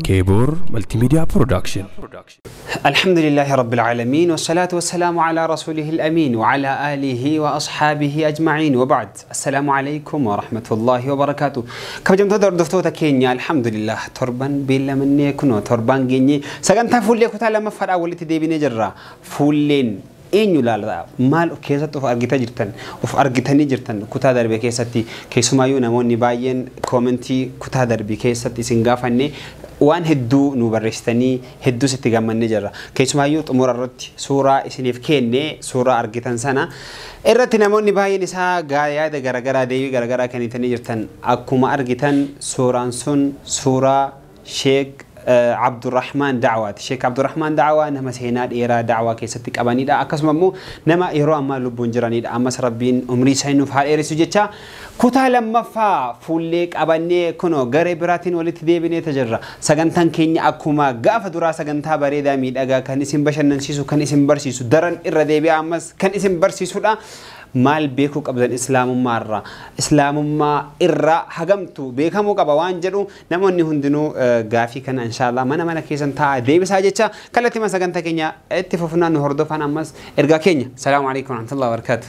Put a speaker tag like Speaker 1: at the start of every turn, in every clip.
Speaker 1: كيبور ملتي ميديا برودكشن.
Speaker 2: الحمد لله رب العالمين والصلاة والسلام على رسوله الأمين وعلى آله وأصحابه أجمعين وبعد. السلام عليكم ورحمة الله وبركاته. كم جمت دفتوتا كينيا الحمد لله تربان بيلا مني كنو تربان جيني سجنتا فولي كتا لما فرع ولي تديبني جرا فولين إنيو لا مال كيسة وف أرجيتا جرتن وف أرجيتني جرتن كتا دربي كيستي كيسمايو نموني باين كومنتي كتا دربي كيستي سنغافني وان هدو نوبرستني هدو ستجمع نجرا كيسمايو تمر الرت سورة إسنيف كيني سورة أرجيتن سنة الرت نموني باين إسها جاية دعرة ديوي جرا كنيتني جرتن أكما أرجيتن سورة سون سورة شيخ عبد الرحمن دعوات شيخ عبد الرحمن دعوة نما سيناد إيرا دعوة كيستك أباني دا أكسم مو نما إيرو أما لبون جراني دا أما سربين أمري سينو فهال إيري سجتة كتها لما فا فوليك أباني كنو غري براتين ولي تديبني تجرى سجنتان كيني أكما غاف درا سجنتها بريدا ميد أجا كان اسم بشر ننسيسو كان اسم برسيسو درن إيرا ديبي أمس كان اسم برسيسو لا مال بيكوك أبدا إسلام مرة إسلام ما إرّا حجمتو بيكمو كبوان جرو نموني هندنو غافي كان إن شاء الله منا كيسن تا دي بس حاجة كلتي ما سجنت كينيا اتفقنا نهردو فانا أمس إرجع كينيا السلام عليكم ورحمة الله وبركاته.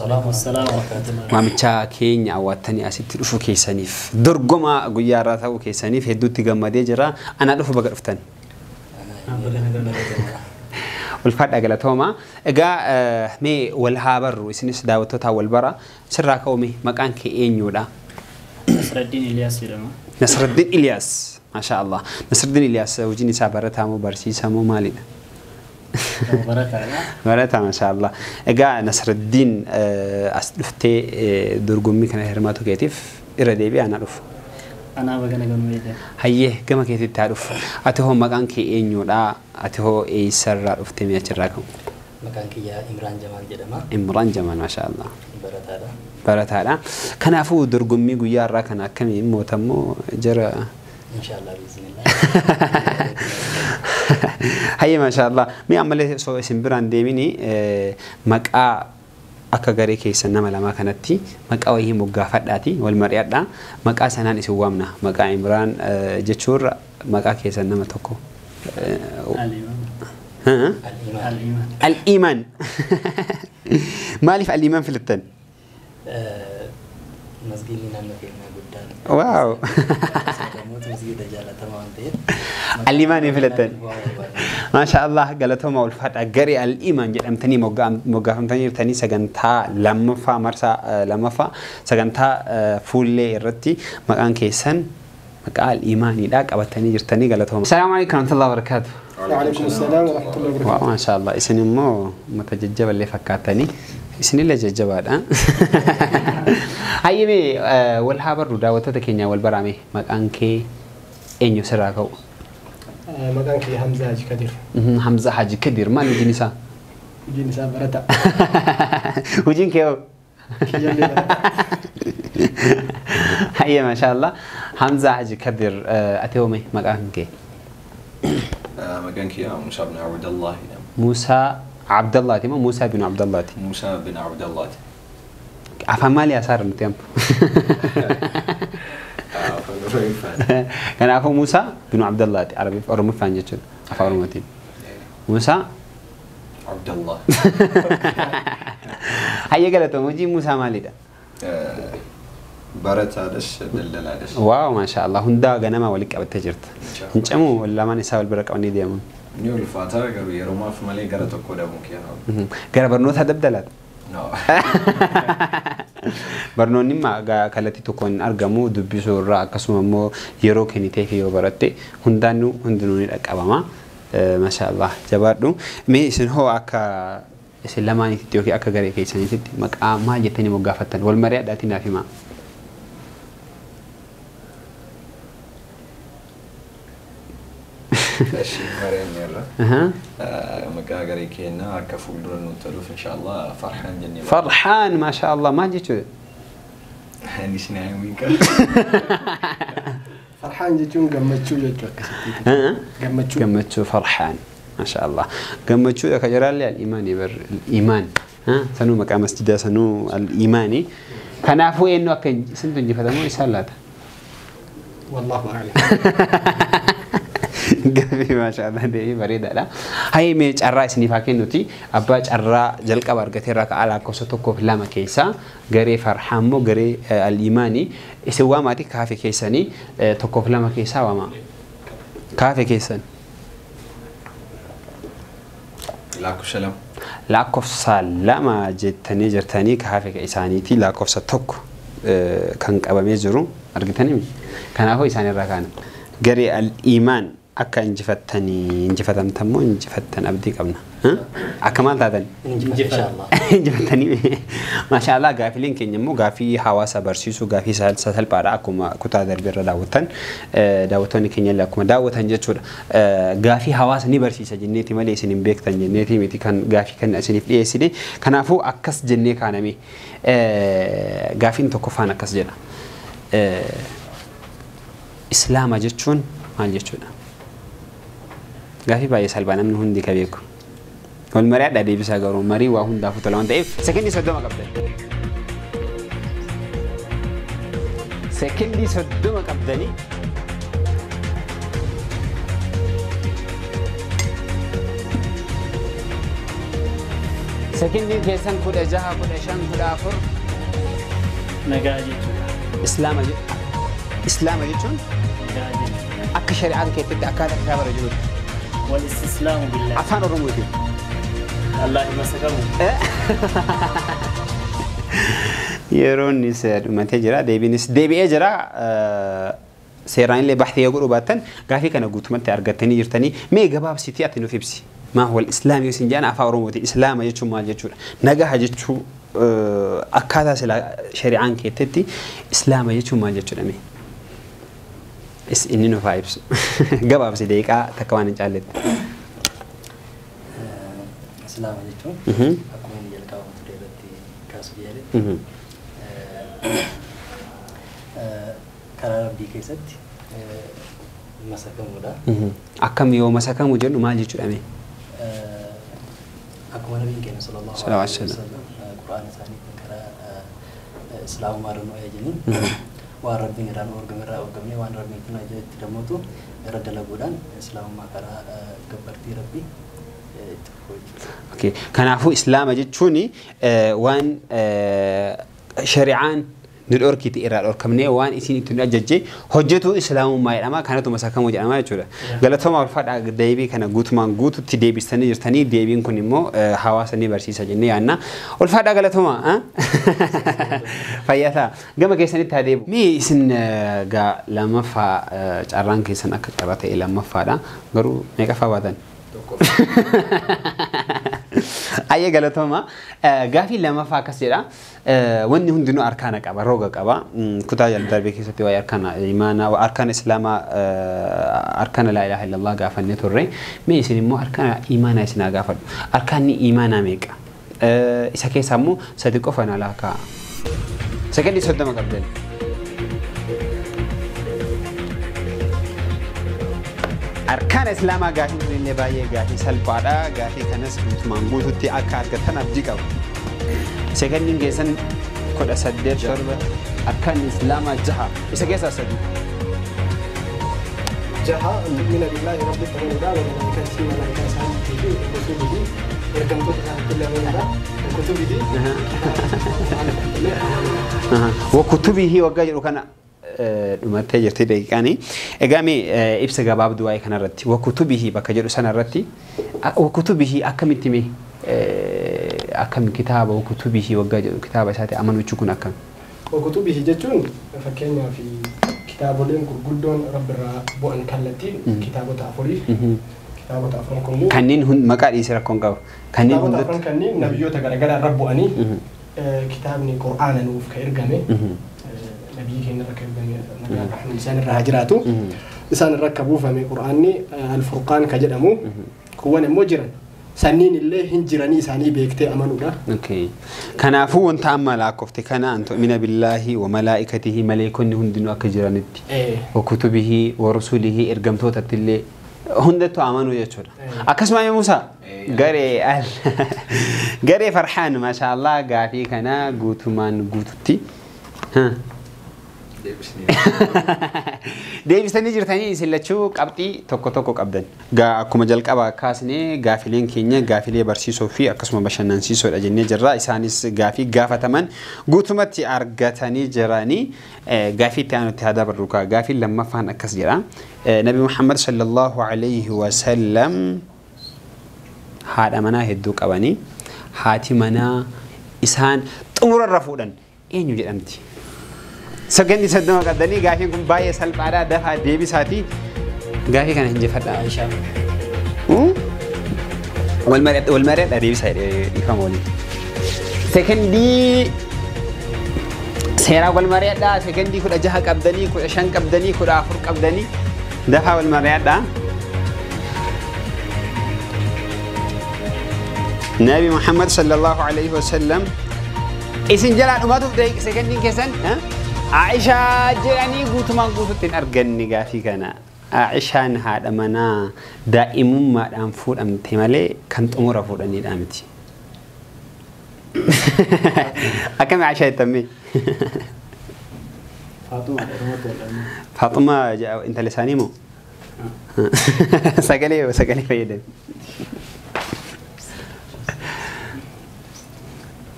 Speaker 3: وعليكم السلام ورحمة الله.
Speaker 2: ما متشا كينيا أوتني أسيت رفو كيسانيف درجما غيارات أو كيسانيف هدو تجمع دي جرا أنا رفو بقرفتني. والفرد أجلتهما إجا مي والهابر ويسنس داوتو تا والبرا سراكومي مكان كإنيو دا
Speaker 3: نصر الدين إلياس يرمى
Speaker 2: نصر الدين إلياس ما شاء الله نصر الدين إلياس وجيني سابرتها مو برسي سامو مالي برتها ما شاء الله إجا نصر الدين أسلفتي درجومي كان هرماتو كيتيف إرديبي أنا ألف
Speaker 3: أنا بقنا قوم بيجا
Speaker 2: هيه كما كيت تعرف أتهو مكان كي إنيو لا أتهو أي سر أفتمي أشراكم
Speaker 3: مكان كي يا إمران جمال جدما
Speaker 2: إمران جمال ما شاء الله برات هذا كان أفو درجمي قيا را كان أكمل موتمو جرا
Speaker 3: إن شاء الله بإذن الله
Speaker 2: هيه ما شاء الله مي عمله سو سيمبران ديميني مكا akka garee keessa nama lama kanatti maqaa wayii moggaafadhaati wal mari'adha maqaa sanaan isin waamna maqaa Imraan jechuun maqaa keessa nama tokko al-iman maaliif al-iman filattan
Speaker 3: مسجد لنا مكان قدام
Speaker 2: واو
Speaker 3: مسجد جالة تمام تير
Speaker 2: الإيمان فلتن ما شاء الله قالتهم والفتح جري الإيمان جد أمتني مقام تاني تاني سجنتها لما فا مرسا لما فا سجنتها فولي الرتي مكان كيسن مكان الإيمان يداك أو تاني جرتني قالتهم السلام عليكم ورحمة الله وبركاته.
Speaker 4: وعليكم السلام ورحمة الله وبركاته.
Speaker 2: ما شاء الله إسني مو متججب اللي فكرتني إسني اللي ججبات هايمي والحبر وداوته تكينيا والبرامي مكان كي إنيو سراكو
Speaker 4: مكان كي حمزة حاج كدير
Speaker 2: حمزة حاج كدير ما نجينيسا
Speaker 4: جينيسا برتا
Speaker 2: وجين كيو هيا ما شاء الله حمزة حاج كدير أتيومي مكان كي
Speaker 5: مكان كي موسى بن عبد الله
Speaker 2: موسى عبد الله تيما موسى بن عبد الله
Speaker 5: موسى بن عبد الله
Speaker 2: أفهم مالي أسار نتيم كان أفهم موسى بن عبد الله عربي أرمي فانجتشل أفهم متين موسى
Speaker 5: عبد الله
Speaker 2: هيا قالت موجي موسى مالي ده
Speaker 5: برت هذاش دلدل هذاش
Speaker 2: واو ما شاء الله هندا جنما ولك أبد تجرت نجمو ولا ما نساوي البرك أوني ديامون
Speaker 5: نيو الفاتحة قبل يروما في مالي قرأت كودا ممكن
Speaker 2: قرأ برنوت هذا بدلت برنوني ما كالتي تكون أرجمو دبيسو را كسمو يرو كنيته في وبرته هندانو الأكابما ما شاء الله جبارو مي سنهو أكا سلاماني تيوكي أكا غري كي سنتي مك ما جتني مقافتن والمريء داتنا في ما
Speaker 5: أشي مريم يلا مكا غري كينا كفول دون نتلوف إن شاء الله فرحان جني
Speaker 2: فرحان ما شاء الله ما جيتو
Speaker 5: هني سناي وينك
Speaker 4: فرحان جيتون قمتشو جيتوك
Speaker 2: قمتشو فرحان ما شاء الله قمتشو يا كجرال الإيمان يبر الإيمان سنو مكا مسجد سنو الإيماني كان عفوا إنه كان سنتون جفتمو إسالات
Speaker 4: والله أعلم.
Speaker 2: قافي ما شاء الله دي بريدة لا هاي ميج الرئيس نفاكين نوتي أباج الرا جلق أبارقتي راك على كوسوتوكو في لما كيسا غري فرحامو غري الإيماني إسوا ماتي كافي كيساني توكو في لما كيسا وما كافي كيسان
Speaker 5: لاكو سلام
Speaker 2: لاكوف سلام جتني جرتني كافي كيساني تي لاكوف ستوكو كان قبامي جرو أرجتني مي كان هو إنسان الركان غري الإيمان أكا إنجفتن تمو إنجفتن أبدي قبنا أكمل تادن
Speaker 3: إن شاء الله
Speaker 2: إنجفتني ما شاء الله غافلين كن يمو غافي حواسا برسيسو غافي سهل بارا أكما كتا دربير داوتن كن يلا أكما داوتن جتشور غافي حواس نبرسيسا جنيتي مالي سنين بيكتن جنيتي ميتي كان غافي كان أسني في إيسيدي كان أفو أكس جني كانمي غافين تكفان أكس جنا إسلام جتشون مال جتشونا غافي باي سلبانا من هندي كبيكو والمريع دادي بيسا غورو مري واهون دافو تلوان تايف سكندي صدوما قبدل سكندي صدوما قبدلي سكندي كيسان كودا جاها كودا شان كودا أفر
Speaker 3: نجاجي
Speaker 2: إسلام جتشون أكا شريعان كيتد أكاد أكتاب رجلوت
Speaker 3: والاستسلام بالله
Speaker 2: أفان الرموتي
Speaker 3: الله يمسكمه
Speaker 2: يرون نسر ما تجرا ديبي أجرا سيران اللي بحثي يقولوا باتن قافي كان قلت متى أرجعتني يرتني مي جباب ستياتي نفسي ما هو الإسلام يسنجان أفان الرموتي إسلام يجتشو ما يجتشو نجاح يجتشو أكاد سلا شريعان كيتدي إسلام يجتشو ما يجتشو نمي إني نفايبس جباب سيديكا تكوان جالد
Speaker 3: إسلام جتون أكون يلقى وتريبتي كاسبيالي كرار بيكيسات مسكم ودا
Speaker 2: أكم يوم مسكم وجن وما جيتو أمي
Speaker 3: أكون نبي كنا صلى الله عليه وسلم القرآن ثاني كرا إسلام مارنو أيجنين واربين ران أورجمني وان ربين كنا جت دموتو رد لبودان إسلام ما كرا كبرتي ربي
Speaker 2: أوكي كان عفو إسلام جتشوني وان شريعان نلوركي تيرا الأوركمني وان إسيني تناججي حجته إسلام ما يرما كانت مساكم وجه ما يجوله قالتهم الفرد دايبي كان قوت مان قوت تدي بيستني يرتني دايبين كونيمو حواسني برسيسة جني عنا والفرد قالتهم فياتا قام كيسني تهديب مي إسن قا لما فا أران كيسن أكترته إلى لما فا دا قرو ميكافا وادن أيه قالتهم قافي لما فاكس جرا وإنه هندنو أركانك أبا روجك أبا كتاج الدربي كيستي ويا أركان إيمانا وأركان إسلام أركان لا إله إلا الله قافن نتوري ما يصير مو أركان إيمانا يسنا قافن أركان إيمانا ميك إذا كيسامو صدقوا فنا لك سكندي صدق ما قبل أركان إسلام قاعد من نباية قاعد سلبارا قاعد كناس مانغول تي أكاد كتنا بجيكاو سكندين جيسن كل أسدير شربة أركان إسلام جها إيش كيس أسدي
Speaker 4: جها من الله رب العالمين وملائكته وملائكته وكتبه يركم كل
Speaker 2: وكتبه وقاجر وكان متى جرتي دقيقاني إجامي إبسة جباب دواي كان رتي وكتبه بكجر سنة رتي وكتبه أكم تيمي أكم كتاب وكتبه وقاجر كتاب ساتي أمانو تشكون أكم
Speaker 4: وكتبه جتون فكينا في كتاب لين كردون رب الرب كالتي كتاب تعفري كتاب تعفركم
Speaker 2: كنين هن مكان يسرق كونكاو كنين هن
Speaker 4: كنين نبيوت جرجر رب أني كتابني قرآن نوف كإرجامي نبيه ركب نبي الرحمن إنسان الرهجراتو إنسان الركبوا فمي قرآني الفرقان كجدمو كون مجرا سنين الله هنجراني ساني بيكتي أمانو ده.
Speaker 2: أوكي. كان عفوا أنت عم لا كفت كان أن تؤمن بالله وملائكته ملائكون هندنوا كجرانتي. وكتبه ورسوله إرجمتوا تتلي هندتوا أمانو يجور. أكسمع يا موسى. قري فرحان ما شاء الله قافي كنا قوتمان قوتتي. ها. deebisanii jirtanii isin lachuu qabxii tokko tokko qabdan. Akkuma jalqaba kaasnee gaafileen keenya gaafilee barsiisoo fi akkasuma bashannansiisoodha jennee jirra. Isaanis gaafii gaafataman guutumatti argatanii jiranii gaafii itti aanutti haa dabarru. Gaafiin lammaffaan akkas jedha. Nabi Muhammad sallallahu alayhi wa sallam haadha manaa hedduu qabanii haati manaa isaan xumurarra fuudhan eenyu jedhamti? Saganni soddoma qabdanii gaafiin kun baay'ee salphaadha. Dafaa deebisaati gaafii kana injifadha.
Speaker 3: Aisha.
Speaker 2: Wal mari'adha deebisaa dhiifama waliin. Sekendii seeraa wal mari'adha. Sekendii 16 qabdanii 15 qabdanii 14 qabdanii dafaa wal mari'adha. Nabi Muhammad sallallahu alayhi wa sallam isin jalaa dhumaatuuf daqiiqa sekendiin keessan Aisha jedhanii guutumaan guututti hin arganne gaafii kana. Aishaan haadha manaa daa'imummaadhaan fuudhamte malee kan xumura fuudhanidha miti. Akkami Aisha jettame? Faaxuma intala isaanii moo? Sagalee fayyadame.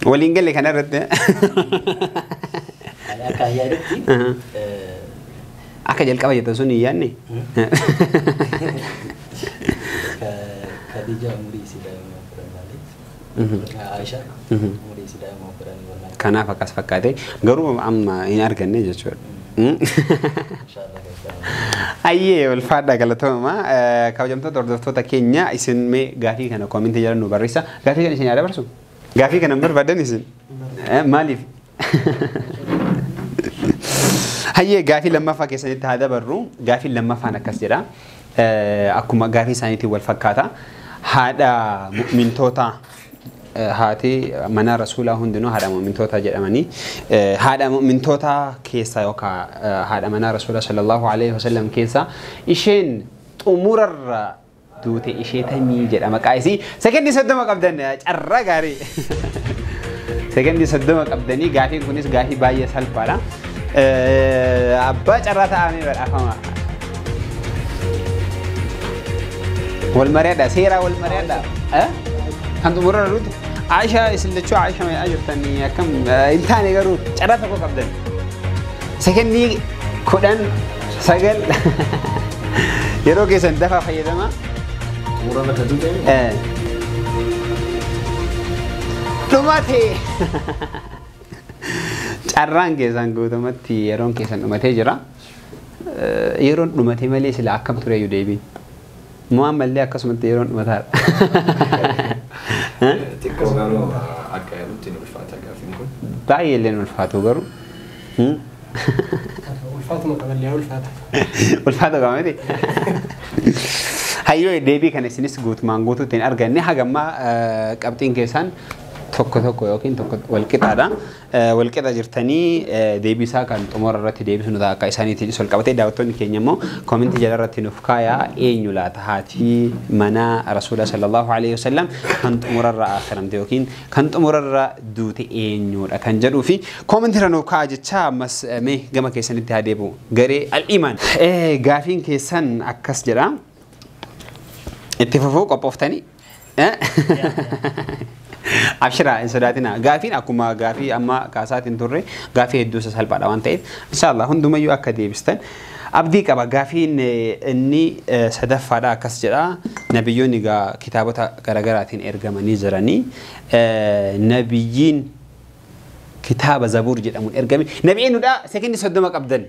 Speaker 2: Waliin galle kana irratti
Speaker 3: akka yaadatti
Speaker 2: akka jalqaba jettan sun hin yaadne
Speaker 3: Khadija umurii isii daa'imman fuudhan malee Aisha umurii isii daa'imman fuudhanii wallaan
Speaker 2: kanaaf akkas fakkaate garuu amma hin arganne jechuudha. Ayyee ulfaadha galatooma kabajamtoota hordoftoota keenya isin mee gaafii kana koomintii jala nu barreessa. Gaafii kana isin yaada barsu? Gaafii kana barbaadan isin maaliif? Hayyee gaafii lammaffaa keessanitti haa dabarru. Gaafii lammaffaan akkas jedha. Akkuma gaafii isaaniitiin wal fakkaata. Haadha mu'mintoota haati mana rasuulaa hundinuu haadha mu'mintoota jedhamanii haadha mu'mintoota keessa yookaan haadha mana rasuulaa sallallahu alayhi wa sallam keessa isheen xumurarra duute ishee tamii jedhama. Qaayisii sekendii 30 qabdan carraa gaarii. Sekendii 30 qabdanii gaafiin kunis gaafii baay'ee salphaadha. Abbaa carraa ta'amee badhaafama. Wal mari'adha seeraa wal mari'adha. Kan xumurarra duute Aisha isin lachuu Aisha mee ajurtanii akkam hin taane garuu carraa tokko qabdan. Sekendii 19 yeroo keessan dafaa fayyadama.
Speaker 3: Murama tadu
Speaker 2: Dhumate carraan keessan guutumatti yeroon keessan dhumatee jira. Yeroon dhumatee malee sila akkam ture iyyuu deebiin. Maan mallee akkasumatti yeroon dhumataadha.
Speaker 5: Xiqqoo garuu akka yadutti ni ulfaata gaafiin kun.
Speaker 2: Baay'ee illee ulfaatu garuu.
Speaker 4: Ulfaatuma qaballee ulfaata.
Speaker 2: Ulfaata qabamete. Hayyoo deebii kana isinis guutumaan guutuutti hin arganne hagamma qabxiin keessan tokko yookiin tokko walqixaadha. Walqixa jirtanii deebisaa kan xumura irratti deebisnu ta'a akka isaaniitiin ol qabatee daawwattoonni keenya immoo koomintii jala irratti nuuf kaayaa eenyu laata haati mana rasuula sallallahu alayhi wa sallam kan xumurarra akhiramte yookiin kan xumurarra duute eenyudha kan jedhuu fi koomintii irra nuuf kaa'a jecha ammas mee gama keessanitti haa deebi'u garee al-iimaan. Gaafiin keessan akkas jedha. Itti fufuu qophooftanii? Abshira in sodaatina. Gaafiin akkuma gaafii amma kaasaatiin turre gaafii hedduu salphaadha waan ta'eef inshallah hundumayyuu akka deebistan abdii qaba. Gaafiin inni sadaffaadha akkas jedha. Nabiyyoonni kitaabota garaagaraatiin ergamanii jiranii nabiyyiin kitaaba zabuur jedhamuun ergame nabiyyiinudha sekendii 30 qabdan.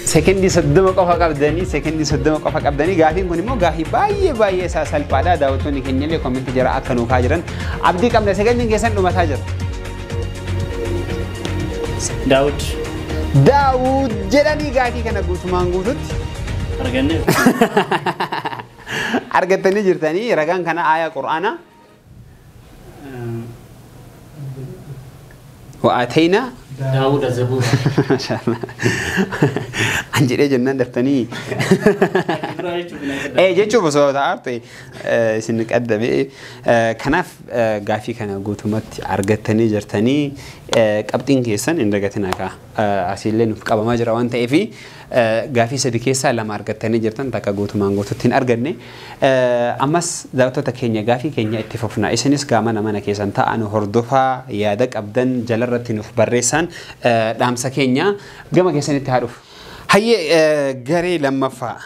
Speaker 2: Sekendii 30 qofa qabdanii sekendii 30 qofa qabdanii gaafiin kun immoo gaafii baay'ee isaa salphaadha. Daawwattoonni keenya illee koomintii jara akka nuuf haa jiran abdii qabna. Sekendiin keessan dhumataa jira. Daawud jedhanii gaafii kana guutumaan guututti
Speaker 3: arganne
Speaker 2: argattanii jirtanii ragaan kana aayaa qur'aanaa وآتينا
Speaker 3: داود الزبور
Speaker 2: ما شاء الله. Anjiree jennaan daftanii jechuun osoo ta'aarte isin qaddame kanaaf gaafii kana guutumatti argattanii jirtanii qabxiin keessan hin dagatinaa ka asiillee nuuf qabamaa jira waan ta'eef gaafii sadii keessaa lama argattanii jirtan takka guutumaan guututti hin arganne ammas daawwattoota keenya gaafii keenya itti fufna isinis gaamana mana keessan ta'an hordofaa yaada qabdan jalarratti nuuf barreessan dhaamsa keenya gama keessanitti haa dhufu. Hayyee garee lammaffaa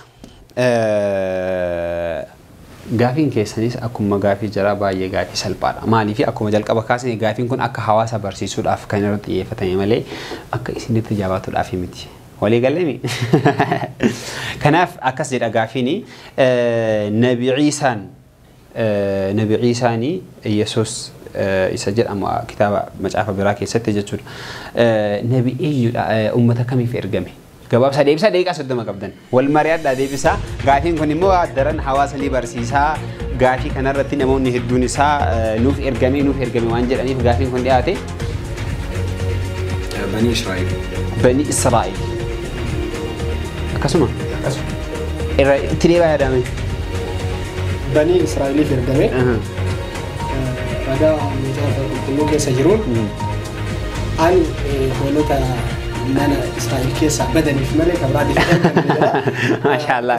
Speaker 2: gaafiin keessanis akkuma gaafii jara baay'ee gaafii salphaadha. Maaliif akkuma jalqaba kaasne gaafiin kun akka hawaasa barsiisuudhaaf kan irratti xiyyeeffatame malee akka isinitti jabaatuudhaaf miti. Walii galleemi. Kanaaf akkas jedha gaafiin Nabi Ciisaanii Yesuus isa jedhamu kitaaba macaafa biraa keessatti jechuudha. Nabi eenyudha ummata kamiif ergame? Gabaabsa deebisa daqiiqaa 30 qabdan. Wal mari'adhaa deebisa. Gaafiin kun immoo daran hawaasa ni barsiisaa. Gaafii kanarratti namoonni hedduun isaa nuuf ergame waan jedhaniif gaafiin kun dhiyaate.
Speaker 5: Bani Israa'el.
Speaker 2: Bani Israa'el. Akkasuma. Itti deebaa yaadame.
Speaker 4: Bani Israa'eliif ergame. Ragaa macaafa qulqulluu keessa jiruun ani hoolota mana Israa'el keessa badaniif malee kan biraatiif
Speaker 2: Maashaallah.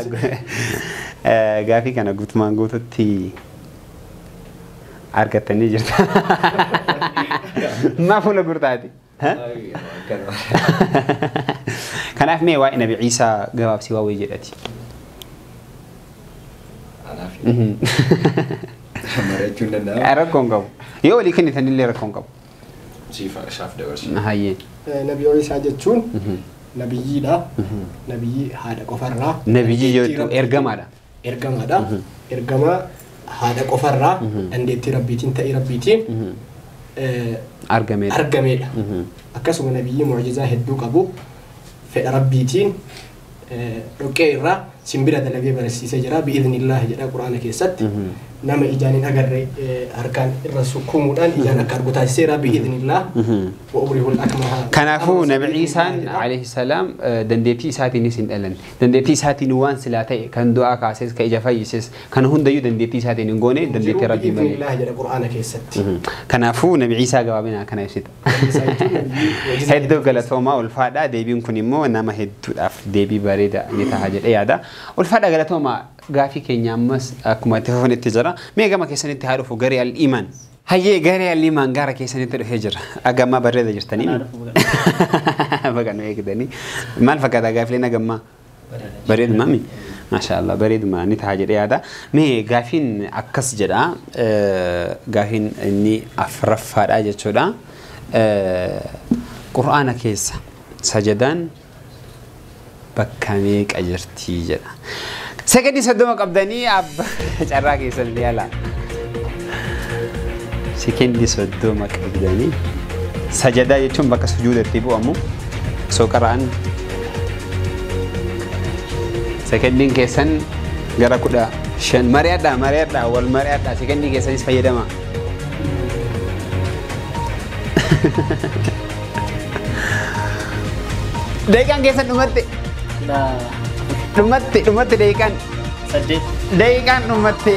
Speaker 2: Gaafii kana guutumaan guututti argattanii jirta. Maa fuula gurtaati? Kanaaf mee waa'ee Nabi Ciisaa gabaabsii waa wayii jedhati.
Speaker 5: Mari'achuun danda'ama.
Speaker 2: Rakkoon qabu. Yoo walii kennitanillee rakkoon qabu.
Speaker 5: Shaaf dabarsina.
Speaker 2: Hayyee.
Speaker 4: Nabi Ciisaa jechuun nabiyyiidha. Nabiyyi haadha qofarraa.
Speaker 2: Nabiyyi yoo ergamaadha.
Speaker 4: Ergamaadha. Ergama haadha qofarraa dandeettii rabbiitiin ta'ee rabbiitiin argameedha. Akkasuma nabiyyi mu'jizaa hedduu qabu fedha rabbiitiin dhoqqee irraa simbira dalagee barsiisee jira bi'idhnillah jedha quraana keessatti nama ijaan hin agarre harkaan irra sukkumuudhaan ijaan akka argu taasiseera bi'idhnillah wa ubrihul akmaha.
Speaker 2: Kanaafuu Nabi Ciisaan alayhi salaam dandeettii isaatiinis hin dhalan. Dandeettii isaatiin waan silaa ta'e kan du'aa kaases kan ija fayyises kan hundayyuu dandeettii isaatiin hin goone dandeettii rabbii malee.
Speaker 4: Bi'idhnillah jedha quraana keessatti.
Speaker 2: Kanaafuu Nabi Ciisaa gabaabinaa kana ibsita. Hedduu galatoomaa ulfaadhaa deebiin kun immoo nama hedduudhaaf deebii bareeda ni ta'a jedhee yaada. Ulfaadhaa galatoomaa gaafii keenya ammas akkuma itti fufanitti jira. Mee gama keessanitti haa dhufu garee al-iimaan. Hayyee garee al-iimaan gara keessanitti dhufee jira. Agammaa bareeda jirtanii. Baga nu eegdanii. Maal fakkaata gaafileen agammaa? Bareeduma mi? Maashaallah bareeduma ni ta'a jedhee yaada. Mee gaafiin akkas jedha. Gaafiin inni afuraffaadha jechuudha. Qur'aana keessa sajadaan bakka meeqa jirti jedha. Sekondii 30 qabdanii carraa keessan illee ala. Sekondii 30 qabdanii sajadaa jechuun bakka sujuudatti bu'amu osoo qara'an sekondiin keessan gara 15 mari'adhaa wal mari'adhaa sekondii keessanis fayyadama. Daqiiqaan keessan dhumatte daqiiqaan. Daqiiqaan dhumatte.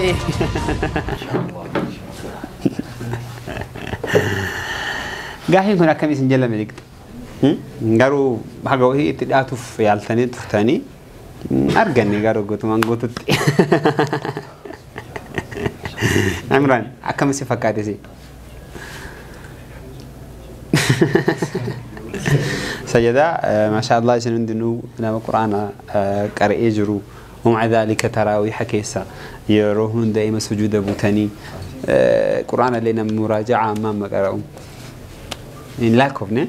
Speaker 2: Gaafiin kun akkamiin isin jalame dhiqxe? Garuu haga wayii itti dhiyaatuuf yaaltanii turtanii arganne garuu guutumaan guututti. Amraan akkamitti fakkaate si? سجدا ما شاء الله يسنون دنو نام القرآن قرئ جرو ومع ذلك تراويح كيسا يروحون دائما سجود بوتاني قرآن لنا مراجعة ما قرأوا إن لا كفنا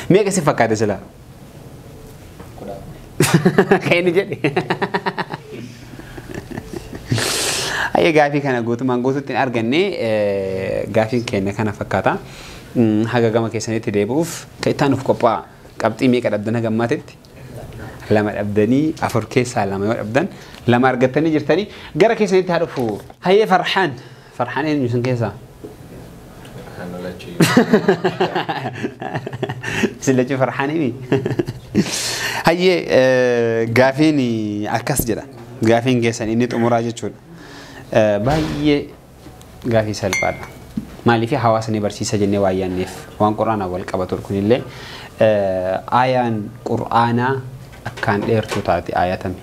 Speaker 2: مية كسي فكاد سلا كأني جدي أي غافي كان قوتو من قوتو تين أرجعني غافي كأنه كان فكاتا haga gama keessanitti deebi'uuf ka'itaanuuf qophaa'a qabxii meeqa dhabdana gammatetti lama dhabdanii afur keessaa lama yoo dhabdan lama argattanii jirtanii gara keessanitti haa dhufu hayyee farxaan eenyu sun keessaa silachuu farxaanii Hayyee gaafiin akkas jedha. Gaafiin keessan inni xumuraa jechuudha. Baay'ee gaafii salphaadha. Maaliif hawaasni barsiisa jennee waa yaanneef waan quraanaa wal qabatu kunillee ayaan quraanaa akkaan dheertuu taate ayatame.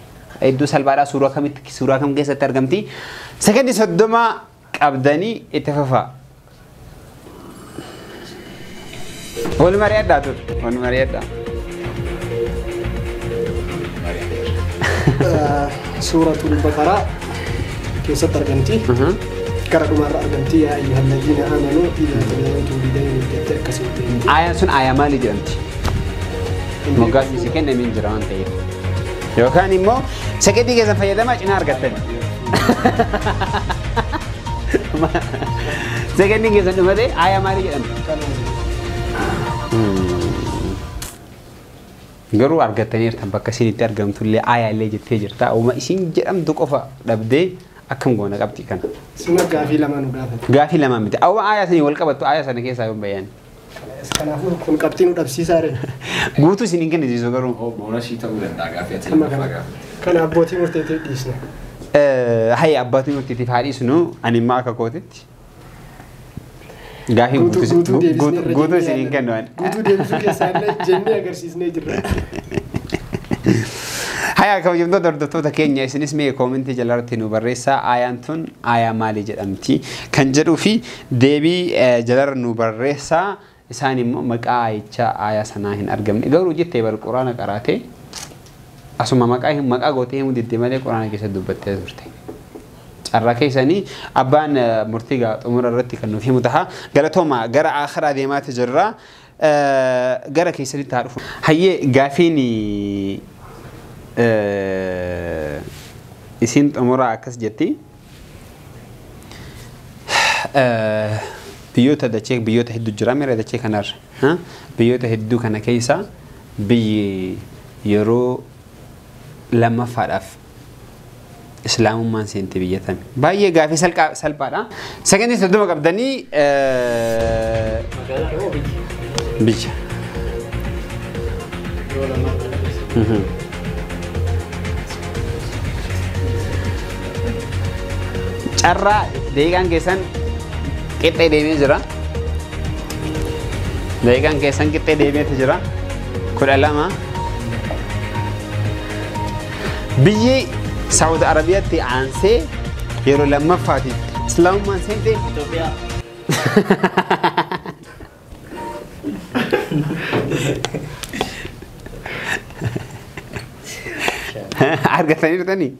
Speaker 2: Iddoo salphaadhaa suuraa kam keessatti argamti? Sekondii 30 qabdanii itti fufaa. Wal mari'adhaa ture. Wal mari'adhaa.
Speaker 4: Suuratul Baqaraa keessatti argamti. Gara dhumarra argamti yaa ayyuhal ladhiina aamanuu idhaa tadayantum bidaynin jettee akkasitti.
Speaker 2: Ayaan sun ayaa maali jedhamti? Moggaasni si kennamee jira waan ta'eef. Yookaan immoo sekondii keessan fayyadamaa cinaa argattan. Sekondiin keessan dhumatee ayaa maali jedhamti? Garuu argattaniirtan bakka isinitti argamtullee ayaallee jettee jirta. Uma isin jedhamtu qofa dhabdee akkam goona qabxii kana.
Speaker 4: Sima gaafii lama nu gaafate.
Speaker 2: Gaafii lama miti. Awwa ayaa sanii wal qabattu ayaa sana keessaa yoo bayyaan.
Speaker 4: Kanaafuu kun qabxii nu dhabsiisaa ree.
Speaker 2: Guutuu isiniin kennisiisu garuu.
Speaker 5: Boonasii ta'uu danda'a gaafii ati lammafaa gaafa.
Speaker 4: Kana abbootii murteetiif dhiisne.
Speaker 2: Hayya abbootii murteetiif haa dhiisnu ani immoo akka kootitti. Gaafii guutuu isiniin kennu.
Speaker 4: Guutuu deebisuu keessaallee jennee agarsiisnee jirra.
Speaker 2: Hayya kabajamtoota hordoftoota keenya isinis mee koomentii jalarratti nu barreessaa ayaan tun ayaa maali jedhamti kan jedhuu fi deebii jalarra nu barreessaa isaan immoo maqaa ayichaa ayaa sanaa hin argamne garuu jettee bar quraana qaraatee asuma maqaa gootee himuu diddee malee quraana keessatti dubbattee turte. Carraa keessanii abbaan murtii xumura irratti kan nuuf himu taha galatooma gara akhiraa deemaati jirra gara keessanitti haa dhufu. Hayyee gaafiin isin xumuraa akkas jetti. Biyyoota hedduu jira meera dachee kanarra. Biyyoota hedduu kana keessa biyyi yeroo lammaffaadhaaf islaamummaan seente biyyatame. Baay'ee gaafii salphaadha. Sekondii 30 qabdanii biyya. Carraa deegaan keessan qixxee deemee jira. Deegaan keessan qixxee deemeetu jira. 12 biyyi Saudi Arabiyaatti aansee yeroo lammaffaatiif islaamummaan seente Itoophiyaa. Argataniirtanii?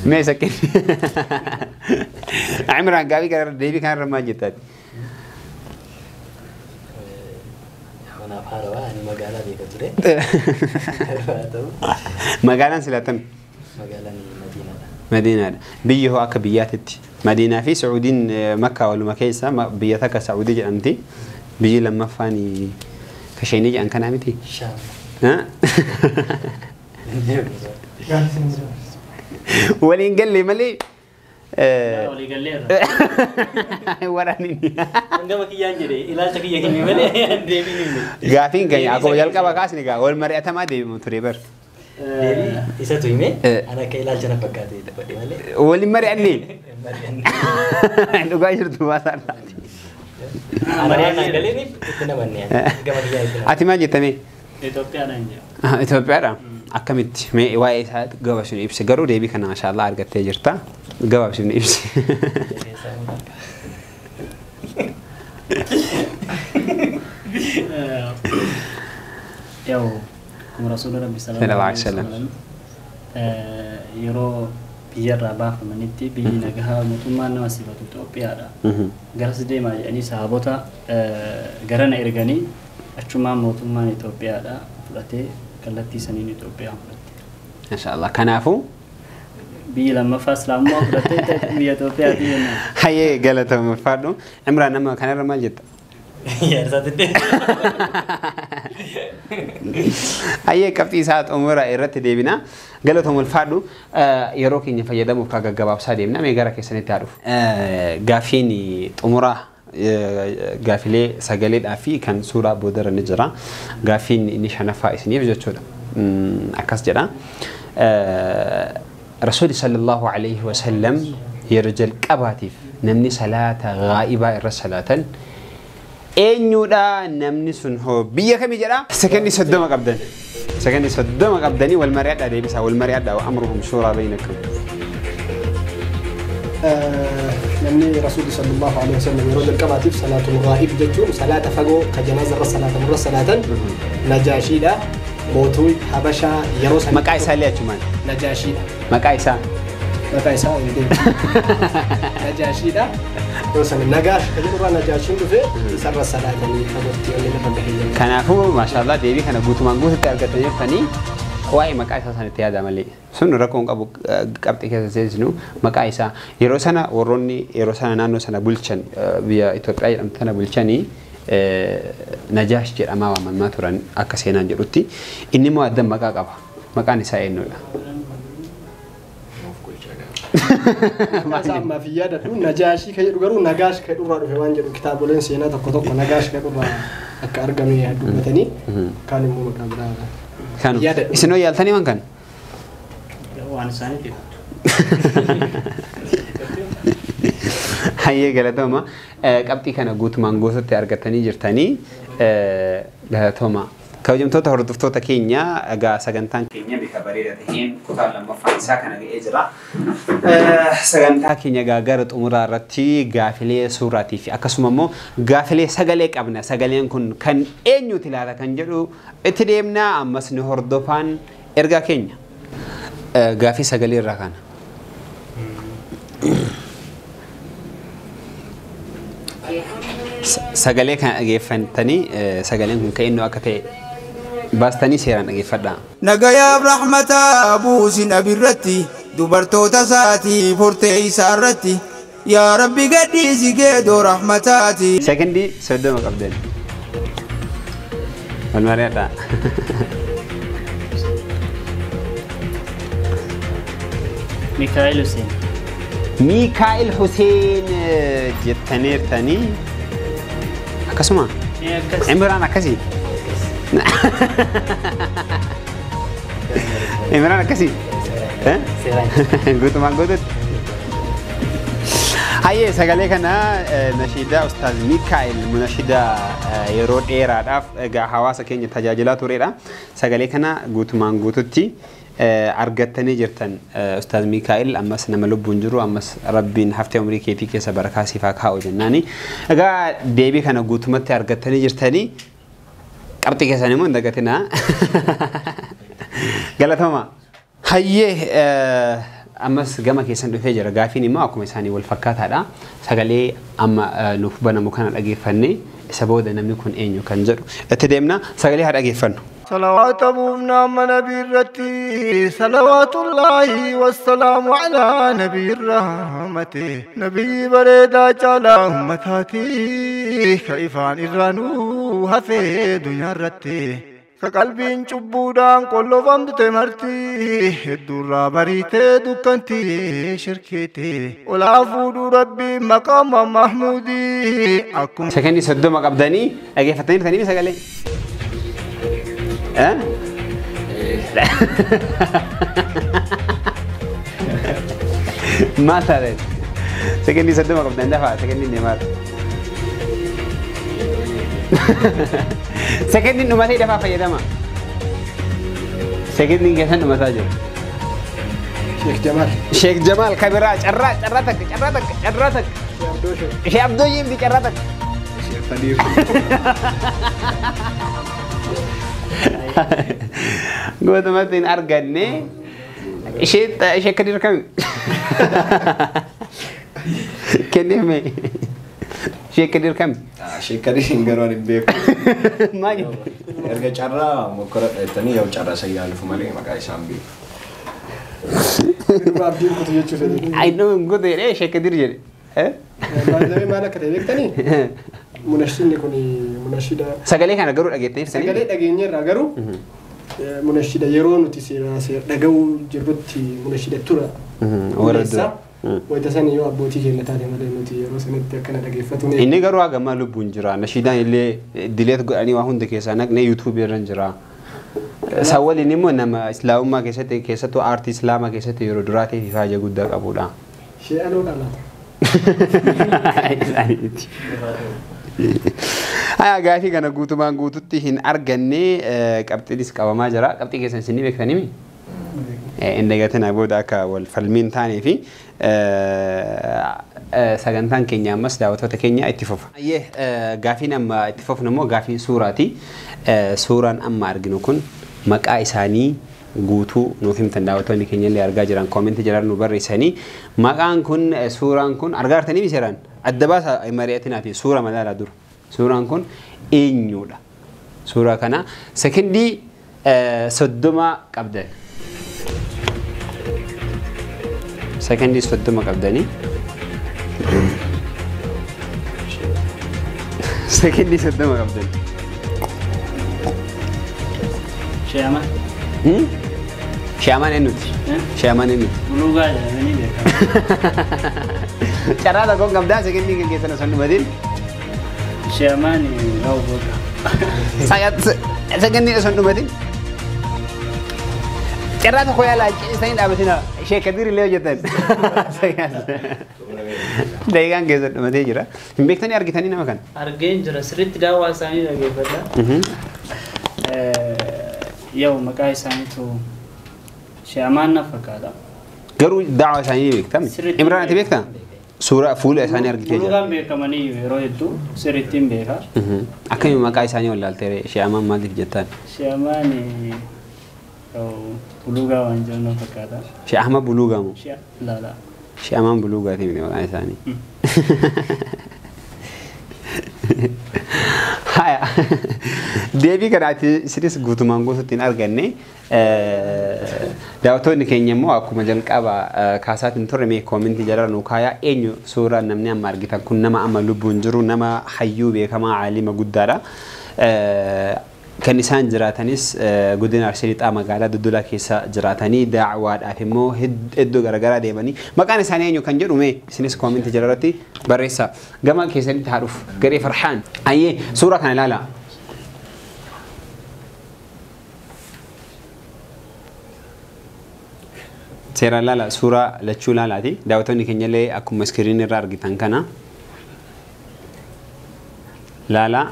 Speaker 2: Mee sakkeen Imraan gaafii kanarra deebii kanarra maal jettaati?
Speaker 3: Kanaaf haarawaa ani magaalaa beeka ture.
Speaker 2: Magaalaan silaatame?
Speaker 3: Magaalaan Madiinaadha.
Speaker 2: Madiinaadha. Biyyi hoo akka biyyaatitti Madiinaa fi Sacuudiin Makkaa waluma keessa biyya takka Sacuudii jedhamti. Biyyi lammaffaan kasheenii jedhan kanaa miti? Waliin galle malee waraanini.
Speaker 3: Gama kiyyaan jedhee ilaalcha kiyya kenne malee deebiin
Speaker 2: gaafiin keenya akkuma jalqaba kaasni gaa wal mari'atamaa deebimu ture bar.
Speaker 3: Isatu hime ana akka ilaalcha na fakkaate dabalee malee.
Speaker 2: Waliin mari'annee. Dhugaa jirtu baasaan taati.
Speaker 3: Mari'annaa galeeniif itti namanne gama kiyyaa itti.
Speaker 2: Ati maal jettame?
Speaker 3: Itoophiyaadhaan jira.
Speaker 2: Itoophiyaadhaan akkamitti mee waa'ee isaa gabaabsinu ibsi garuu deebii kana maashaallah argattee jirta gabaabsinu ibsi.
Speaker 6: Yaw kuma rasuula rabbi sallallahu alaihi wasallam yeroo biyyarraa baafamanitti biyyi nagahaa mootummaan nama sifatu Itoophiyaadha. Garas deemaa jedhanii sahaabota garana erganii achumaan mootummaan Itoophiyaadha fudhatee kallattii saniin Itoophiyaa fudhatte.
Speaker 2: Maashaallah kanaafuu
Speaker 6: biyyi lammaffaa islaamummaa fudhattee biyya Itoophiyaati jenna.
Speaker 2: Hayyee galatoomaa ulfaadhu. Imraan nama kanarra maal jetta? Hayyee qabxii isaa xumura irratti deebina. Galatoomaa ulfaadhu yeroo keenya fayyadamuuf kaa gaggabaabsaa deemna mee gara keessanitti haa dhufu. Gaafiin xumuraa gaafilee sagaleedhaa fi kan suuraa boodara ni jira. Gaafiin inni shanaffaa isiniif jechuudha. Akkas jedha. Rasuuli sallallahu alaihi wasallam yeroo jalqabaatiif namni salaata ghaa'ibaa irra salaatan eenyudha namni sun hoo biyya kamii jedha? Sekendii 30 qabdan. Sekendii 30 qabdanii wal mari'adhaa deebisaa wal mari'adhaa wa amruhum shuuraa baynakum.
Speaker 4: namni rasuulli sallallahu alaihi wasallam yeroo jalqabaatiif salaatul ghaa'ib jechuun salaata fagoo ka janaaza irra salaatan najaashiidha. Mootii Habashaa yeroo sana
Speaker 2: maqaa isaa liyachumaan
Speaker 4: najaashiidha.
Speaker 2: Maqaa isaa
Speaker 4: najaashiidha. Yeroo sana nagaash ka jedhurraa najaashiin dhufee isarra salaatanii fagootti wanni lafa bahee.
Speaker 2: Kanaafuu maashaallah deebii kana guutumaan guututti argatanii jirtanii waa'ee maqaa isaa sanatti yaada malee sun rakkoon qabu qabxii keessa seensinu maqaa isaa yeroo sana warroonni yeroo sana naannoo sana bulchan biyya Itoophiyaa jedhamtu sana bulchanii Najaash jedhamaa waamamaa turan akka seenaan jedhutti inni immoo adda maqaa qaba maqaan isaa eenyudha?
Speaker 4: Masa amma fi yaadadhu Najaashii ka jedhu garuu Nagaash ka jedhurraa dhufe waan jedhu kitaaboleen seenaa tokko Nagaash ka jedhurraa akka argame dubbatanii kaan immoo maqaa biraa.
Speaker 2: Kanu isinoo yaaltanii waan kan?
Speaker 6: Waan isaaniif
Speaker 2: hayyee galatooma qabxii kana guutumaan guututti argatanii jirtanii galatooma. Kabajamtoota hordoftoota keenya egaa sagantaan keenya bifa bareedaa ta'een kutaa lammaffaan isaa kana ga'ee jira. Sagantaa keenya gara xumuraa irratti gaafilee suuraatii fi akkasuma immoo gaafilee sagalee qabna. Sagaleen kun kan eenyuti ilaala kan jedhu itti deemnaa ammas ni hordofaan ergaa keenya. Gaafii sagalee irraa kana. Sagalee kana dhageeffatanii sagaleen kun kan eenyu akka ta'e باستني سيران أجيفدا.
Speaker 7: نجايا برحمة أبوس نبيرتي dubartoota isaatii furtee isaa irratti yaa rabbi gadhiisi geedoo rahmataati.
Speaker 2: Sekondii 30 qabdan. Wal mari'adha.
Speaker 6: Mikaa'el Hussein.
Speaker 2: Mikaa'el Hussein jettaniirtanii akkasuma Imraan akkasii. Imraan akkasii. Guutumaan guututti. Hayyee sagalee kana nashiidaa Ustaaz Mikaa'el munashidaa yeroo dheeraadhaaf egaa hawaasa keenya tajaajilaa turedha. Sagalee kana guutumaan guututti argattanii jirtan Ustaaz Mikaa'el ammas nama lubbuun jiru ammas rabbiin haftee umrii keetii keessa barakaa siif haa kaa'u jennaani. Egaa deebii kana guutumatti argattanii jirtanii qabxii keessan immoo hin dagatinaa. Galatoomaa. Hayyee ammas gama keessan dhufee jira gaafiin immoo akkuma isaanii wal fakkaataadha. Sagalee amma nuuf banamu kana dhageeffannee isa booda namni kun eenyu kan jedhu itti deemna sagalee haa dhageeffannu.
Speaker 7: صلوات أبونا نبي الرتي صلوات الله والسلام على نبي الرحمة نبي بريدا جالا أمتاتي كيفان إرانو هفي دنيا الرتي كقلبين چبودان كلو فمد تمرتي الدورا بريتي دكانتي شركتي ولا فودو ربي مقام محمودي أكون
Speaker 2: سكني سدو مقبداني أجي فتنين ثاني سقالي ما صارت سكني سدو مقبدان دفع سكني نمار سكني نماتي دفع فيدما سكني كيسان نماتاجو شيخ جمال كبيراج عراتك شيخ عبدو يمدي عراتك شيخ فدير قلت مثلا أرجعني شيء كثير كم كنيمة شيء كثير كم
Speaker 5: شيء كثير إنجروني بيك
Speaker 2: ما جد
Speaker 5: أرجع شرّا مكرر تاني يوم شرّا سيال فمالي ما كاي سامبي
Speaker 2: I know good إيه شيء كثير جري
Speaker 4: ما أنا كتبت تاني منشدني كوني منشدة
Speaker 2: سجلي كان أجرو أجيتني
Speaker 4: سجلي أجيني أجرو منشدة يرون وتسير دعو جربتي منشدة تورا ورد ويتسني يو أبوتي كنا تاني مدة نوتي رسمت كنا دقيفتوني
Speaker 2: إني قروا جمال بونجرا نشيدان اللي دليت أني واحد كيسانك نه يوتيوب يرنجرا سوال إني مو نما إسلام ما كيسة تو آرت إسلام ما كيسة يرودراتي في حاجة جودة أبودا
Speaker 4: شيء أنا ولا
Speaker 2: هاي قاعد كنا قوتو ما قوتو تهين أرجعني كابتليس كوما جرا كابتي كيسان سني بكتني مي إن جاتنا أبودا كا والفيلمين تاني في سجنتان كينيا مس دعوته كينيا اتفاق أيه قافين أما اتفاق نمو قافين سوراتي سوران أما أرجنوكن مكا إساني قوتو نوثيم تندعوته إن كينيا اللي أرجع جران كومنت جران نبر إساني مكان كن سوران كن أرجع تاني بيسران الدباس إمارياتنا في سورة مدار دور سوران كن إنيولا سورة كنا سكندي صدما قبضة سكندي صدما قبضني سكندي صدما قبضني
Speaker 6: شيما
Speaker 2: شيمان إنوتي شيمان إنوتي
Speaker 6: بلوغا يعني بيكم
Speaker 2: cara la kong kamda second ni kita na sanu badin
Speaker 6: شيما نو بوكا
Speaker 2: saya second ni sanu badin cara tu koya la saya dah betina Sheikh Kadir le jatan dai kan ke sanu badin jira himbek tani argi tani nama kan
Speaker 6: أرجين جرا سرت داوا ساني لقي فدا يوم مكاي ساني تو شيما نفكادا
Speaker 2: garu da'wa sani bektam imran ati bektam sura full sani argi teja
Speaker 6: بلوغا بيكمني رويتو سرتين بيكا
Speaker 2: akami makai sani wala altere shaman malik jatan
Speaker 6: شيما ني أو بلوغا وانجلنا فكادا
Speaker 2: shi ahmad buluga mu
Speaker 6: لا لا
Speaker 2: shaman buluga ti ne makai sani haya deebii kanaati siris guutumaan guutuutiin arganne daawwattoonni keenya immoo akkuma jalqaba kaasaatiin turre mee koomentii jala nu kaayaa eenyu suuraa namni amma argitan kun nama amma lubbuun jiru nama hayyuu beekamaa caalima guddaadha kan isaan jiraatanis godina Arsii Lixaa magaalaa Dudula keessa jiraatanii daawwaadhaaf immoo hedduu garagaraa deemanii maqaan isaanii eenyu kan jedhu mee isinis koomentii jala irratti barreessaa gama keessanitti haa dhufu garee Farhaan ayyee suuraa kana ilaalaa seeraan laala suuraa lachuu laalaati daawwattoonni keenya illee akkuma iskiriin irraa argitan kana laala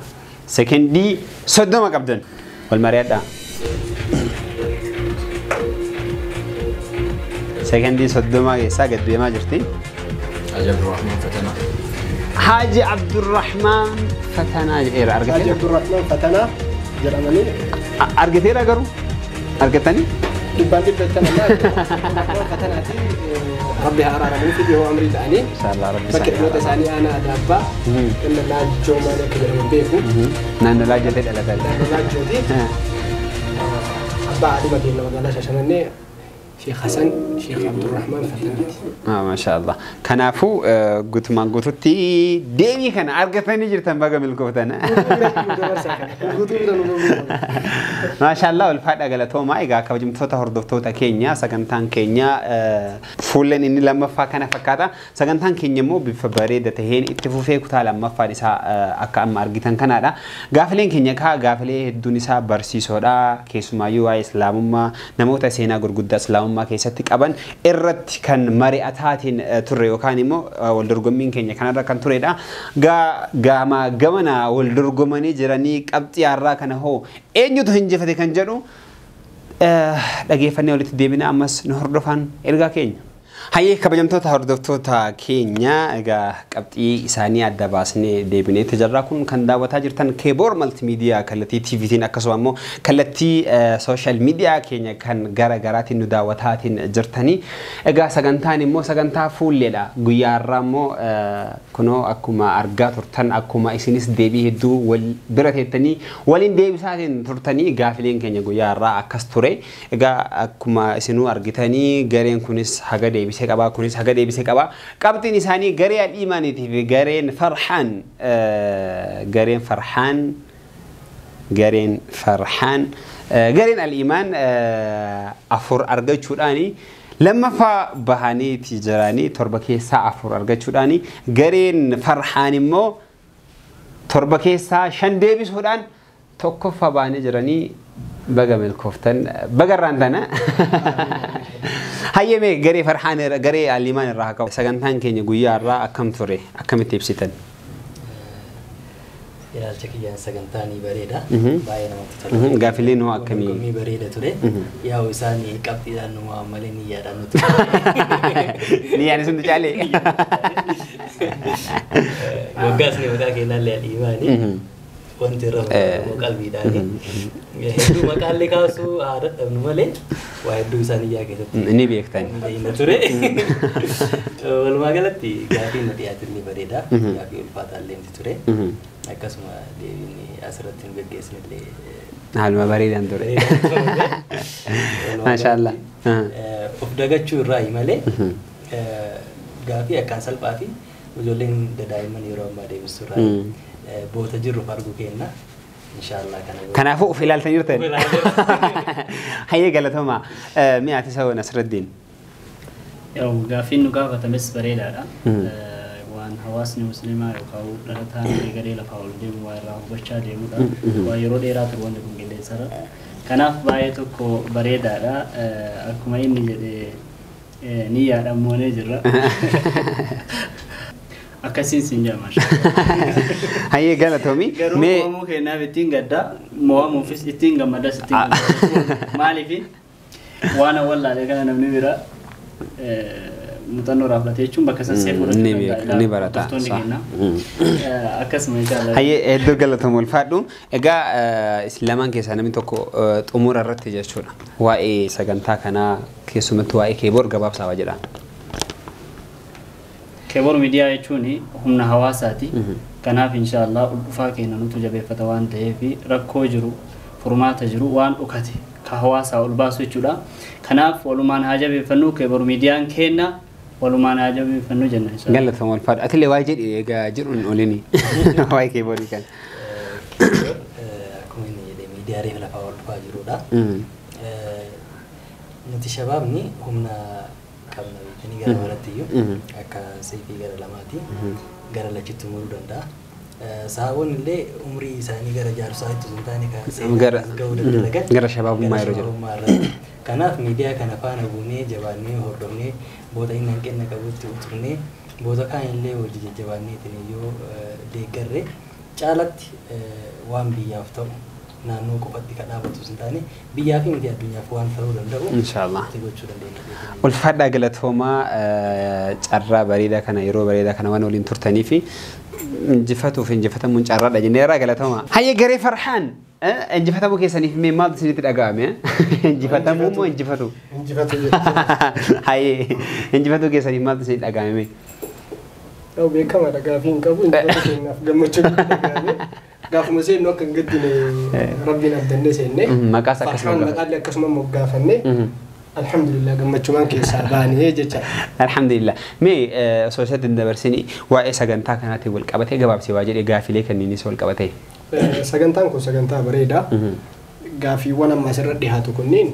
Speaker 2: sekendii 30 qabdan wal mari'adhaa sekendii 30 keessaa gad deemaa jirti Haji Abdurrahman Fatanaa jedheera
Speaker 4: Haji Abdurrahman Fatanaa jedhamanii
Speaker 2: argiteera garuu argatanii
Speaker 4: دبادي بتنا ما فتناتي ربي هارا في هو أمري تاني
Speaker 2: إن شاء الله ربي
Speaker 4: بكر ما تساني أنا أدابا إن لا جو ما نكبر من بيكو
Speaker 2: نحن لا جديد على ذلك
Speaker 4: لا جديد بعد ما كنا وقالنا شاشنني شيخ حسن شيخ عبد الرحمن فتناتي
Speaker 2: ما شاء الله كنافو قلت ما قلتي ديمي كان أرجعني جرتن بقى ملكوتنا ما شاء الله والفائدة قالتهم ما إيجا كوجم توتا هردو توتا كينيا سكنتان كينيا فولن إني لما فكنا فكذا سكنتان كينيا مو بفبريدة تهين اتفوفي كتار لما فارسا أكام أرجتان كندا قافلين كينيا كا قافلين الدنيا برسي سودا كيسما يو إسلام ما نموت سينا قرقود إسلام ما كيستك أبان إرت كان مريئاتين ترى وكانيمو والدرجمين كينيا كندا كان ترى دا ما جمنا والدرجماني جراني أبتي عرّا كنا هو إنجو تهنج فتى كان جرو لقي فني ولت ديبنا أمس نهردفان إرجع كينيا هاي كبجمتو تهردفتو تا كينيا إجا كبتي إساني الدباسني ديبني تجرّاكون كان دعوة جرتان كيبور مالتي ميديا كالتي تي في تين أكسوامو كالتي سوشيال ميديا كينيا كان جرّاتي ندعوتاتين جرتاني إجا سجنتاني مو سجنتا فول للا غيارامو كنو أكما أرجع ترتان أكما إسنيس ديبي هدو والبرتة ولين ديبي ساتين ترتاني غافلين كينيا غيارا أكستوري إجا أكما إسنو أرجتاني غيرين كونيس حاجة ديبي سكابا كونيس حاجة ديبي سكابا كابتن إساني غير الإيماني تي غيرين فرحان غيرين الإيمان أفور أرجع شوراني لما فا بهاني تجراني تربكي ساعة فور أرجعشوداني جرين فرحاني مو تربكي ساعة شندي بسودان توقف بهاني جراني بقى ملكوفتن بقى راندنا هاي مي جري فرحان جري الإيمان الراحة سجنتان كيني جويا الراحة كم ثري كم تبسيتن
Speaker 3: إلى الشكل سجنتاني بريدة باين ما
Speaker 2: قافلين هو كمي
Speaker 3: بريدة تري يا وساني كابتن أنه عملني يا رانو
Speaker 2: يعني سنت علي
Speaker 3: وقاسني وذاك نال الإيماني وانت رب قلبي داني هدو مقال لكاسو عادت نمالي وهدو ساني يا كده
Speaker 2: نبي يكتاني
Speaker 3: نتوري والما قالتي قافي نتيات اللي بريدة قافي الفاتح اللي نتوري أكاسما ديني أسرتين بجسم اللي
Speaker 2: هالما بريدة ندوري ما شاء الله
Speaker 3: وفدقت شو الرأي مالي قافي أكان سلبافي وجولين دائما يروم ما دي بسرعة بوتجرو فارغو كينا إن شاء الله
Speaker 2: كان فوق في لال تنيرتين هي قالت هما مئة تسوي نصر الدين
Speaker 6: يو قافين نقافة تمس بريدة وان حواسني مسلمة يقاو لنتان لغري لفاول ديم ويراه بشا ديمو ويرو ديرات الوان دكم جلي سر كناف بايتو كو بريدة أكما إني جدي نيا رموني جرا أكاسين سنجا ما شاء الله
Speaker 2: هاي قالت همي
Speaker 6: مي مو كنا بتينغ دا مو مفيس تينغ ما دا ستينغ مالي في وانا والله لكن أنا بنبرة متنور أفلاتيشون بكسر سيفور
Speaker 2: نبرة صح
Speaker 6: أكاس ما شاء الله
Speaker 2: هاي هدو قالت هم الفادو إجا إسلامان كيسانا من توكو أمور الرتجة شونا واي سجنتا كنا كيسومت واي كيبور جباب سواجدا
Speaker 6: كبر ميديا يشوني هم نهواساتي كناف إن شاء الله فاكينا نتوجب فتوان تهفي ركو جرو فرمات جرو وان أكتي كهواسا والباسو يشولا كناف ولمان حاجة بفنو كبر ميديا كينا ولمان حاجة بفنو جنة إن شاء الله.
Speaker 2: قال لهم الفاد أتلي واجد إيجا جرون أوليني واي كبر كان.
Speaker 3: كوني ميديا ريفلا فاول فاجرو دا. نتي شبابني هم كابنا ini gara waratiyo akka sayfi gara lamati gara lachitu murudanda saawon ille umri isani gara jaarsaatu suntaani ka
Speaker 2: gara gara shababu mayro jiro
Speaker 3: kanaaf media kana faana buune jabaanne hordofne booda innan kenna qabutti uturne booda kaan ille wajji jabaanne tiniyo deeggarre caalatti waan biyyaaf ta'u naannoo qofatti ka dhaabatu suntaani biyyaa fi miti addunyaaf waan ta'uu danda'u
Speaker 2: inshallah والفرد قالت هما جرّا بريدة كنا يرو بريدة كنا ونولين ترتني في جفته في جفته من جرّا لجنيرة قالت هما هاي جري فرحان جفته مو كيسني في ما تصير تلاقامي جفته مو جفته هاي جفته كيسني ما تصير تلاقامي
Speaker 4: أو بيكم على قافين كابون جفته جمّتشون قاف مسين نوك نقدني ربنا بدنا سينه
Speaker 2: ما كاسا كسمة
Speaker 4: ما قال لك كسمة مقافني الحمد لله قمت شو مانك ساباني هي جت
Speaker 2: الحمد لله مي سوسات الدبرسيني واي سجنتا كانت يقول كبتة جواب سواجد يقافي لك إني نسول كبتة
Speaker 4: سجنتان كو سجنتا بريدة قافي وانا ما سرد هاتو كنين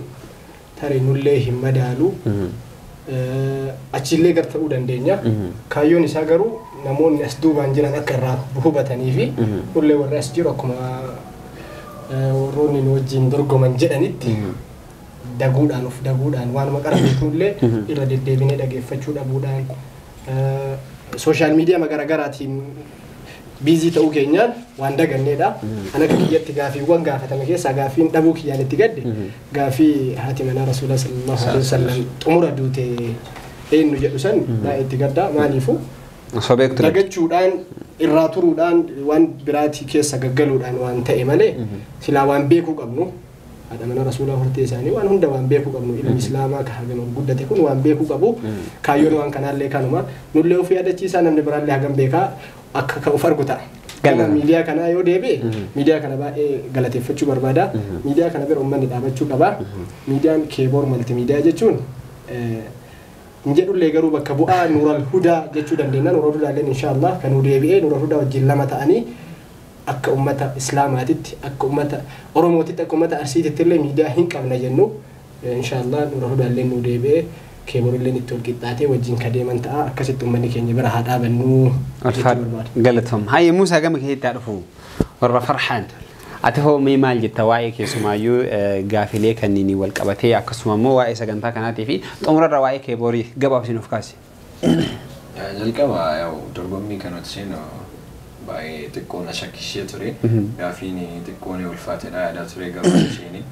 Speaker 4: ترى نولله مدالو أشيلي قرت أودن دنيا كايون يساقرو نمون يسدو بانجلان أكرر بهوبتني في كل والرأس جركم وروني نوجين درجو من جدنيت دعودان وف دعودان وان ما كرر بيقوله إلا دبينه دعى فتشو دعودان سوشيال ميديا ما كرر كراتي بيزي تاو كينيان وان دعاني دا أنا كي يتجافي وان جافة تمكيه سجافين دبوك يعني تجد جافي هاتي من رسول الله صلى الله عليه وسلم أمور دوتة إيه نجدوسن لا يتجدا ما نيفو دعجتشودان الراتورودان وان براتي كيس سجعلودان وان تأمله سلا وان بيكو قبنو هذا من رسول الله هرتي ساني وان هم دوان بيكو قبنو الإسلام كهجن وجودة تكون وان بيكو قبو كايون وان كنال لكانوا ما نقوله في هذا الشيء سان نبرر له هجم بيكا كأوفر قطع كلام ميديا كنا يودي بي ميديا كنا بقى غلطي فتشو بربادا ميديا كنا بير أمني دابتشو كبا ميديا كيبور ملتي ميديا جتشون نجد اللي جرو بكبوء نور الهدى جتشو دندنا نور الهدى لين إن شاء الله كانوا دي نور الهدى وجلما تاني أك أمة إسلام هاتت أك أمة أروموتت أك أمة أرسيت تلي ميديا هين كم نجنو إن شاء الله نور الهدى لين نور دي كيبور اللي نتول قطعتي وجين كديما انت أكست أمني كيني برا هذا بنو
Speaker 2: قالتهم هاي موسى قامك هي تعرفوا ورا فرحان أتهو ميمال جتواعي كيسمايو غافلي كنيني والكبتي أكسما مو واعي سجنتا كناتي في تمر الرواعي كيبوري جباب سينو فكاسي
Speaker 5: ذلك ما يو ترجمني كانت سينو باي تكون شكشية تري غافيني تكوني والفاتنة على تري قرب شيني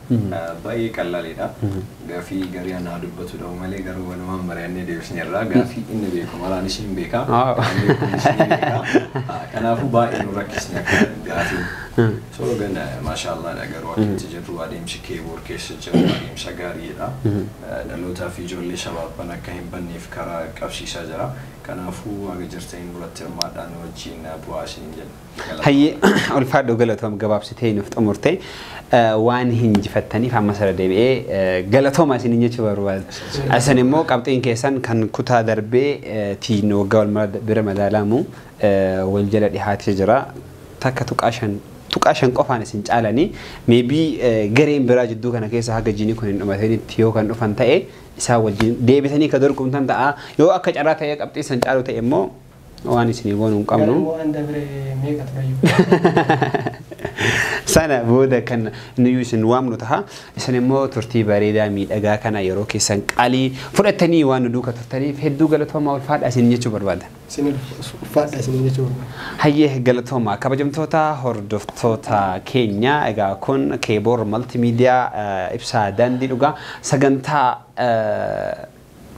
Speaker 5: باي كلا ليدا غافي غريان هادو بتو مالي غرو ونما مريني ديوس نيرا غافي إن بيكم على نشين بيكا كان أفو باي نركزنا غافي سو غنا ما شاء الله نقدر وقت تجربوا عليهم شكي وركيش تجربوا عليهم شجاري دا دلوتا في جولي شباب بنا كهم بني فكرة كابشي شجرة كان أفو أجرتين ولتر ما دانو جين بواشين جن
Speaker 2: هي الفرد قالتهم جواب ستين نفط أمورتي وان هنج فتني فهم مسألة دبي قالتهم أسين يجوا رواد أسن مو قبتين كيسان كان كتها دربي تينو قول مرد برمدالامو والجلد إحات شجرة تكتك عشان قفانة سنجالني maybe قريم براج الدو كنا كيسا حاجة جيني كونن مثلاً تيو كان نفهم تأي ساوى جين دي بثني كدر كم تان تأ يو أكج أرى تأي كابتن سنجالو تأي مو واني سني بونو كامنو سنة بودا كان نيوسن وامنو تها سنة مو ترتيب بريدا ميد أجا كان يروكي سنقالي فرتني وانو دوكا ترتني في الدو قالتهم أول فاد أسين يجوا بربادا
Speaker 4: سنة فاد أسين يجوا
Speaker 2: هيه قالتهم كبجم توتا هردف توتا كينيا أجا كون كيبور مالتي ميديا إبسادان دي لغا سجنتا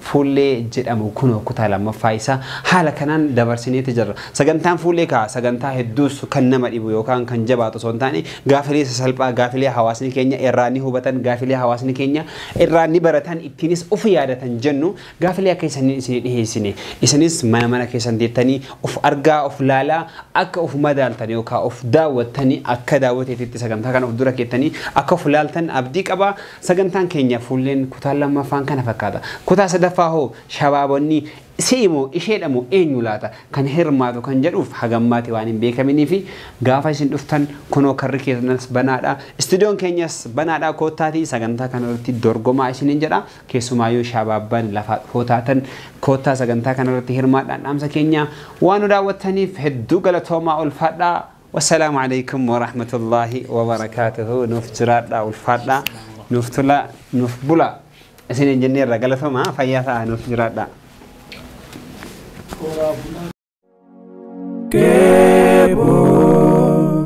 Speaker 2: فولي جد أمو كنو كتالا مفايسة حالا كنان دبرسيني تجر سجنتان فولي كا سجنتا هدوس كنما إبو يوكان كان جباتو سونتاني غافلي سسلبا غافلي حواسني كينيا إراني هوبتان غافلي حواسني كينيا إراني برتان إبتينيس أفيادة جنو غافلي كيساني إساني إسانيس مانا كيسان ديتاني أف أرغا أف لالا أك أف مدال تاني وكا أف داوت تاني أك داوت يتيتي سجنتا كان أف دورا كيتاني أك أف لالتان أبديك أبا سجنتان كينيا فولين كتالا مفان كان فكادا كتا سدف فهو شبابني سيمو إشيء أمو إنيولاتا كان هرماتو كان جروف حجماتي وانين بيكا مني في غافايسين دفتن كنو كركي ناس بنادا استوديون كينياس بنادا كوتاتي سجنتا كان رتي دورغوما عشان نجرا كيسومايو شبابان لفات كوتاتن كوتا سجنتا كان رتي هرماتا نامسا كينيا وانو داوتني في هدو غلطوما الفادا والسلام عليكم ورحمة الله وبركاته نفجرات الفادا نفتلا نفبلا أسين إنجنير رجالته ما فيها نفجرات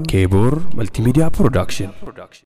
Speaker 1: كيبور ملتي ميديا برودكشن